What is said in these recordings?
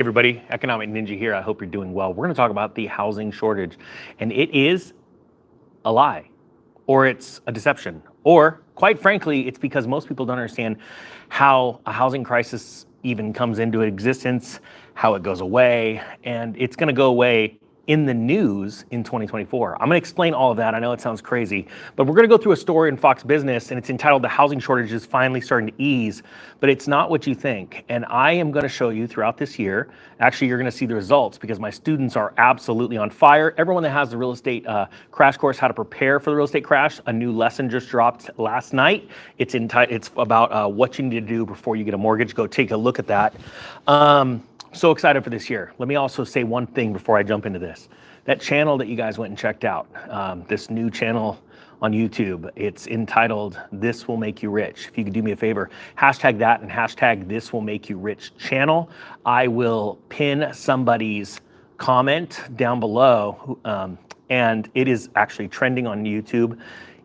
Everybody, Economic Ninja here. I hope you're doing well. We're going to talk about the housing shortage, and it is a lie, or it's a deception, or quite frankly, it's because most people don't understand how a housing crisis even comes into existence, how it goes away, and it's going to go away in the news in 2024. I'm going to explain all of that. I know it sounds crazy, but we're going to go through a story in Fox Business, and it's entitled "The Housing Shortage is Finally Starting to Ease," but it's not what you think. And I am going to show you throughout this year. Actually, you're going to see the results because my students are absolutely on fire. Everyone that has the real estate crash course, how to prepare for the real estate crash, a new lesson just dropped last night. It's about what you need to do before you get a mortgage. Go take a look at that. So excited for this year. Let me also say one thing before I jump into this. That channel that you guys went and checked out, this new channel on YouTube, it's entitled "This Will Make You Rich." If you could do me a favor, hashtag that and hashtag "This Will Make You Rich" channel. I will pin somebody's comment down below, and it is actually trending on YouTube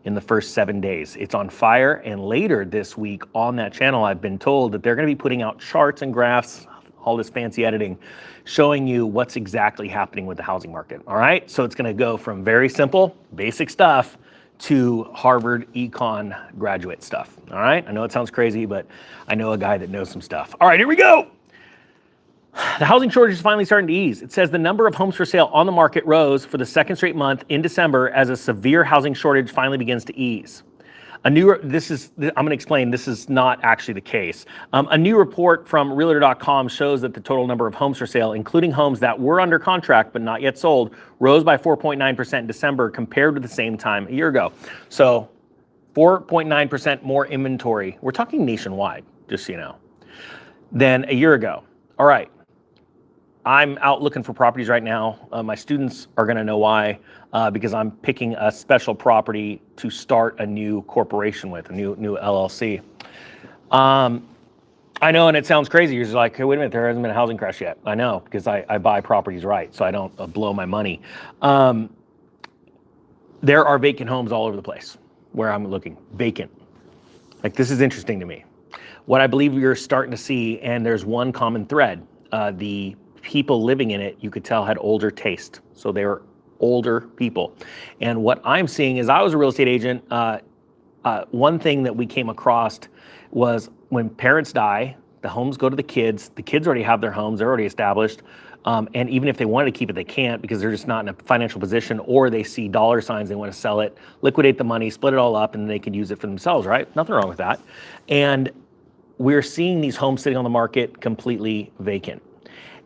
in the first 7 days. It's on fire, and later this week on that channel, I've been told that they're going to be putting out charts and graphs, all this fancy editing, showing you what's exactly happening with the housing market. All right, so it's going to go from very simple, basic stuff to Harvard econ graduate stuff. All right, I know it sounds crazy, but I know a guy that knows some stuff. All right, here we go. The housing shortage is finally starting to ease. It says the number of homes for sale on the market rose for the second straight month in December as a severe housing shortage finally begins to ease. I'm going to explain, this is not actually the case. A new report from Realtor.com shows that the total number of homes for sale, including homes that were under contract but not yet sold, rose by 4.9% in December compared to the same time a year ago. So 4.9% more inventory. We're talking nationwide, just so you know, than a year ago. All right. I'm out looking for properties right now. My students are going to know why, because I'm picking a special property to start a new corporation with, a new LLC. I know, and it sounds crazy. You're just like, hey, wait a minute, there hasn't been a housing crash yet. I know, because I buy properties right, so I don't blow my money. There are vacant homes all over the place where I'm looking, vacant. Like, this is interesting to me. What I believe you're starting to see, and there's one common thread, the people living in it, you could tell, had older taste. So they were older people. And what I'm seeing is, I was a real estate agent. One thing that we came across was when parents die, the homes go to the kids. The kids already have their homes. They're already established. And even if they wanted to keep it, they can't, because they're just not in a financial position, or they see dollar signs, they want to sell it, liquidate the money, split it all up, and then they could use it for themselves, right? Nothing wrong with that. And we're seeing these homes sitting on the market completely vacant.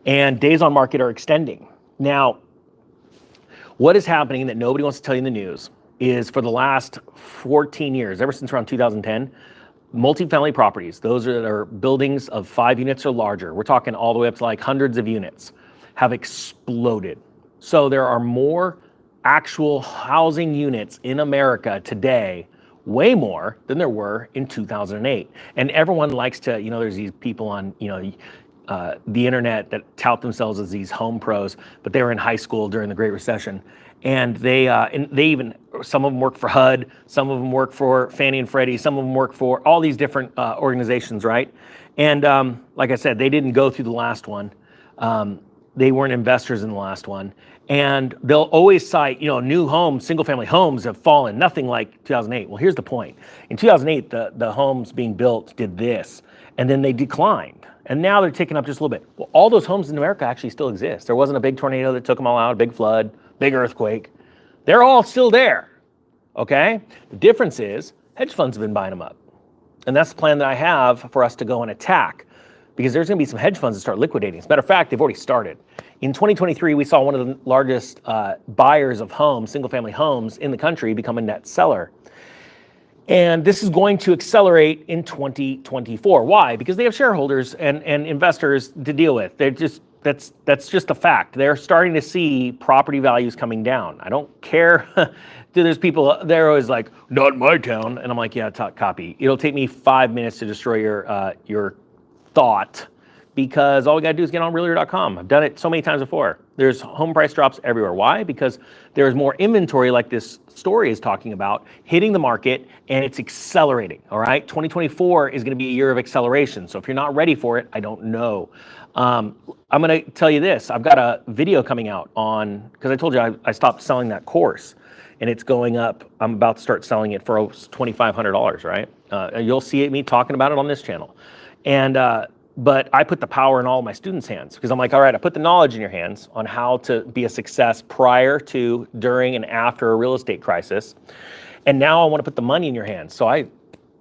And days on market are extending. Now, what is happening that nobody wants to tell you in the news is, for the last 14 years, ever since around 2010, multifamily properties, those are buildings of 5 units or larger, we're talking all the way up to like hundreds of units, have exploded. So there are more actual housing units in America today, way more than there were in 2008. And everyone likes to, there's these people on, the internet that tout themselves as these home pros, but they were in high school during the Great Recession. And they even, some of them work for HUD, some of them work for Fannie and Freddie, some of them work for all these different organizations, right? And like I said, they didn't go through the last one. They weren't investors in the last one. And they'll always cite, new homes, single family homes have fallen, nothing like 2008. Well, here's the point. In 2008, the homes being built did this, and then they declined. And now they're ticking up just a little bit. Well, all those homes in America actually still exist. There wasn't a big tornado that took them all out, a big flood, big earthquake. They're all still there, okay? The difference is hedge funds have been buying them up. And that's the plan that I have for us to go and attack, because there's going to be some hedge funds that start liquidating. As a matter of fact, they've already started. In 2023, we saw one of the largest buyers of homes, single-family homes in the country, become a net seller. And this is going to accelerate in 2024. Why? Because they have shareholders and investors to deal with. That's just a fact. They're starting to see property values coming down. I don't care. There's people, they're always like, not in my town. And I'm like, yeah, copy. It'll take me 5 minutes to destroy your thought, because all we gotta do is get on Realtor.com. I've done it so many times before. There's home price drops everywhere. Why? Because there's more inventory, like this story is talking about, hitting the market, and it's accelerating, all right? 2024 is gonna be a year of acceleration. So if you're not ready for it, I don't know. I'm going to tell you this. I've got a video coming out on, because I told you I stopped selling that course, and it's going up. I'm about to start selling it for $2,500, right? You'll see me talking about it on this channel. And but I put the power in all my students' hands, because I'm like, all right, I put the knowledge in your hands on how to be a success prior to, during, and after a real estate crisis. And now I want to put the money in your hands. So I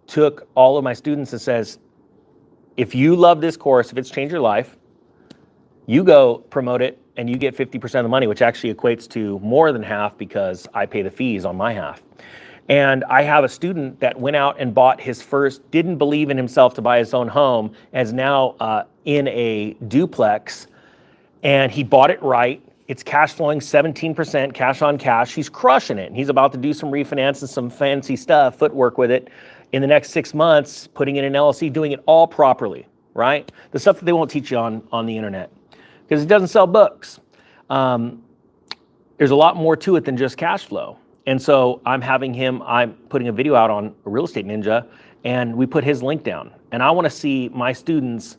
took all of my students and says, if you love this course, if it's changed your life, you go promote it and you get 50% of the money, which actually equates to more than half, because I pay the fees on my half. And I have a student that went out and bought his first, didn't believe in himself to buy his own home, is now in a duplex, and he bought it right. It's cash flowing 17% cash on cash. He's crushing it. He's about to do some refinance and some fancy stuff, footwork with it in the next 6 months, putting it in LLC, doing it all properly, right? The stuff that they won't teach you on the internet, because it doesn't sell books. There's a lot more to it than just cash flow. And so I'm putting a video out on Real Estate Ninja, and we put his link down. And I want to see my students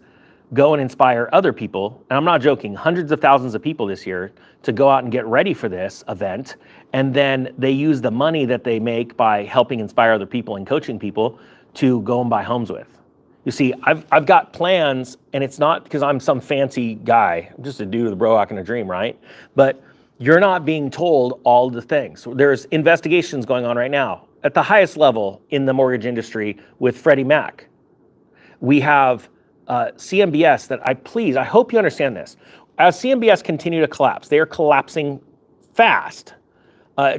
go and inspire other people, and I'm not joking, hundreds of thousands of people this year, to go out and get ready for this event. And then they use the money that they make by helping inspire other people and coaching people to go and buy homes with. You see, I've got plans, and it's not because I'm some fancy guy. I'm just a dude with a bro in a dream, right? But you're not being told all the things. There's investigations going on right now at the highest level in the mortgage industry with Freddie Mac. We have CMBS that I hope you understand this. As CMBS continue to collapse, they are collapsing fast.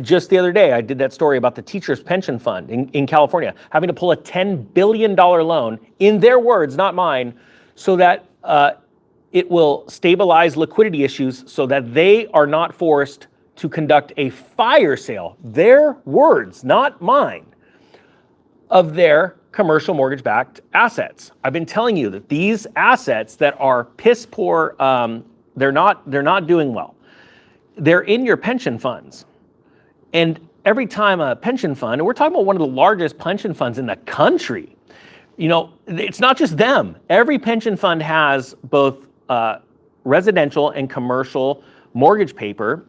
Just the other day, I did that story about the teachers' pension fund in California having to pull a $10 billion loan, in their words, not mine, so that it will stabilize liquidity issues so that they are not forced to conduct a fire sale, their words, not mine, of their commercial mortgage-backed assets. I've been telling you that these assets that are piss poor, they're not doing well. They're in your pension funds. And every time a pension fund, and we're talking about one of the largest pension funds in the country, it's not just them. Every pension fund has both residential and commercial mortgage paper,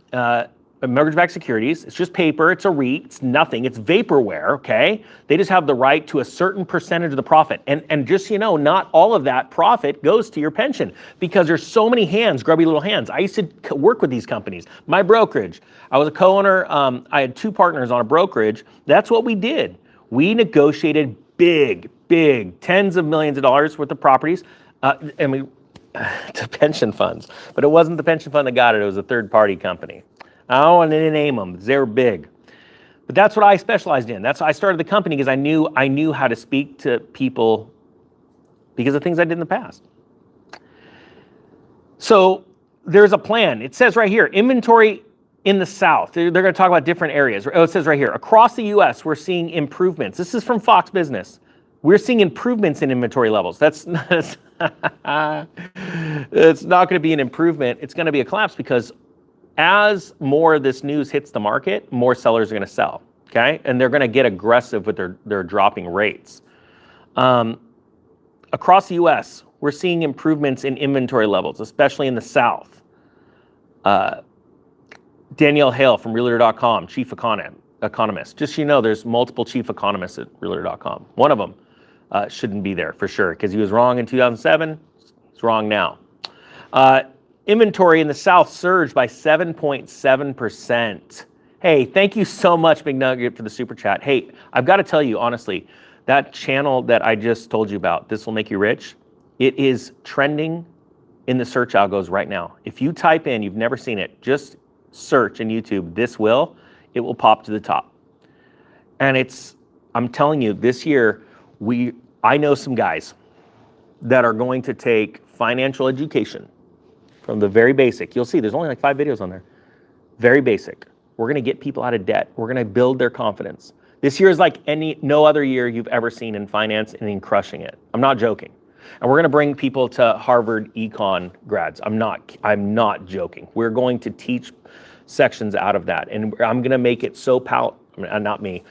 mortgage-backed securities. It's just paper, it's a REIT, it's nothing, it's vaporware, okay? They just have the right to a certain percentage of the profit. And just so you know, not all of that profit goes to your pension, because there's so many hands, grubby little hands. I used to work with these companies. My brokerage, I was a co-owner, I had 2 partners on a brokerage. That's what we did. We negotiated big, tens of millions of dollars worth of properties, and we to pension funds. But it wasn't the pension fund that got it, it was a third-party company. I don't want to name them, they're big. But that's what I specialized in. That's why I started the company, because I knew how to speak to people because of things I did in the past. So there's a plan. It says right here, inventory in the South. They're going to talk about different areas. Oh, it says right here, across the U.S., we're seeing improvements. This is from Fox Business. We're seeing improvements in inventory levels. It's not going to be an improvement. It's going to be a collapse, because as more of this news hits the market, more sellers are going to sell, okay? And they're going to get aggressive with their dropping rates. Across the U.S., we're seeing improvements in inventory levels, especially in the South. Danielle Hale from Realtor.com, chief economist. Just so you know, there's multiple chief economists at Realtor.com. One of them shouldn't be there for sure, because he was wrong in 2007. He's wrong now. Inventory in the South surged by 7.7%. Hey, thank you so much, Big Nugget, for the super chat. Hey, I've got to tell you, honestly, that channel that I just told you about, This Will Make You Rich, it is trending in the search algos right now. If you type in, you've never seen it, just search in YouTube, it will pop to the top. And I'm telling you, this year, I know some guys that are going to take financial education from the very basic. You'll see there's only like 5 videos on there. Very basic. We're going to get people out of debt. We're going to build their confidence. This year is like no other year you've ever seen in finance, and in crushing it. I'm not joking. And we're going to bring people to Harvard econ grads. I'm not joking. We're going to teach sections out of that, and I'm going to make it so not me.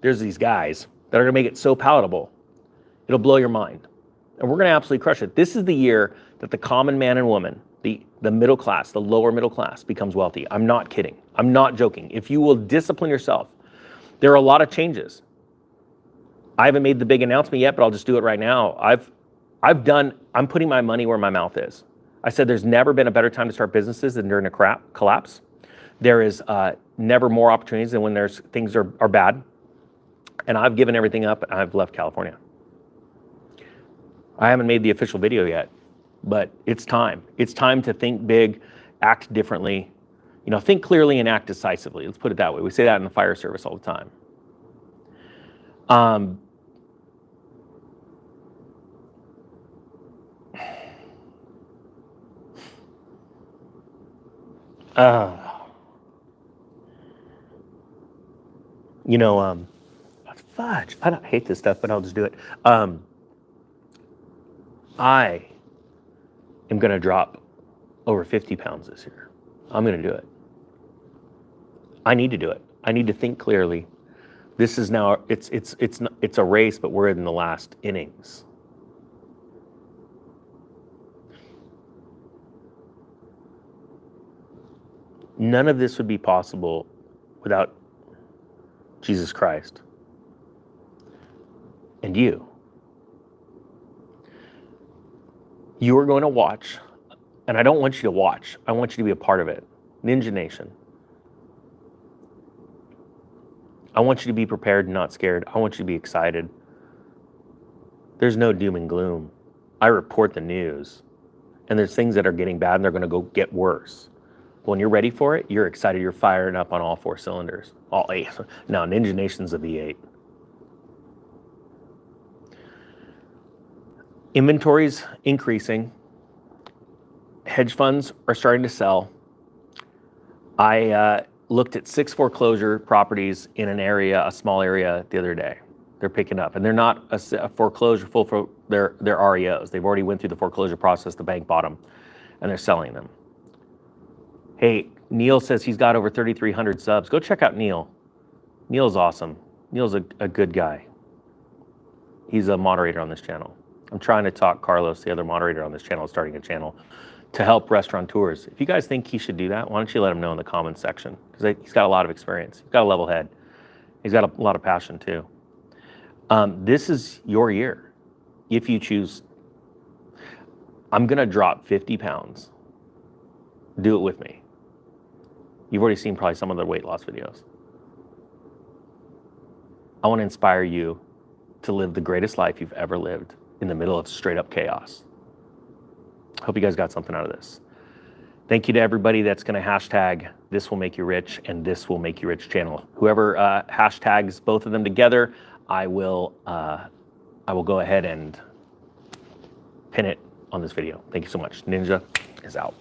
There's these guys that are going to make it so palatable. It'll blow your mind. And we're going to absolutely crush it. This is the year that the common man and woman, the middle class, the lower middle class becomes wealthy. I'm not kidding. I'm not joking. If you will discipline yourself, there are a lot of changes. I haven't made the big announcement yet, but I'll just do it right now. I'm putting my money where my mouth is. I said there's never been a better time to start businesses than during a collapse. There is never more opportunities than when things are bad. And I've given everything up and I've left California. I haven't made the official video yet, but it's time. It's time to think big, act differently, think clearly and act decisively. Let's put it that way. We say that in the fire service all the time. Fudge. I don't hate this stuff, but I'll just do it. I am going to drop over 50 pounds this year. I'm going to do it. I need to do it. I need to think clearly. This is now, it's a race, but we're in the last innings. None of this would be possible without Jesus Christ and you. You are going to watch, and I don't want you to watch. I want you to be a part of it. Ninja Nation. I want you to be prepared and not scared. I want you to be excited. There's no doom and gloom. I report the news, and there's things that are getting bad, and they're going to go get worse. When you're ready for it, you're excited, you're firing up on all 4 cylinders. All 8. Now, Ninja Nation's a V8. Inventory's increasing. Hedge funds are starting to sell. I looked at 6 foreclosure properties in a small area the other day. They're picking up, and they're not a foreclosure they're REOs. They've already went through the foreclosure process, the bank bought them, and they're selling them. Hey, Neil says he's got over 3,300 subs. Go check out Neil. Neil's awesome. Neil's a good guy. He's a moderator on this channel. I'm trying to talk Carlos, the other moderator on this channel, starting a channel, to help restaurateurs. If you guys think he should do that, why don't you let him know in the comments section? Because he's got a lot of experience. He's got a level head. He's got a lot of passion too. This is your year. If you choose, I'm going to drop 50 pounds. Do it with me. You've already seen probably some of the weight loss videos. I want to inspire you to live the greatest life you've ever lived in the middle of straight up chaos. Hope you guys got something out of this. Thank you to everybody that's going to hashtag This Will Make You Rich and This Will Make You Rich channel. Whoever hashtags both of them together, I will go ahead and pin it on this video. Thank you so much. Ninja is out.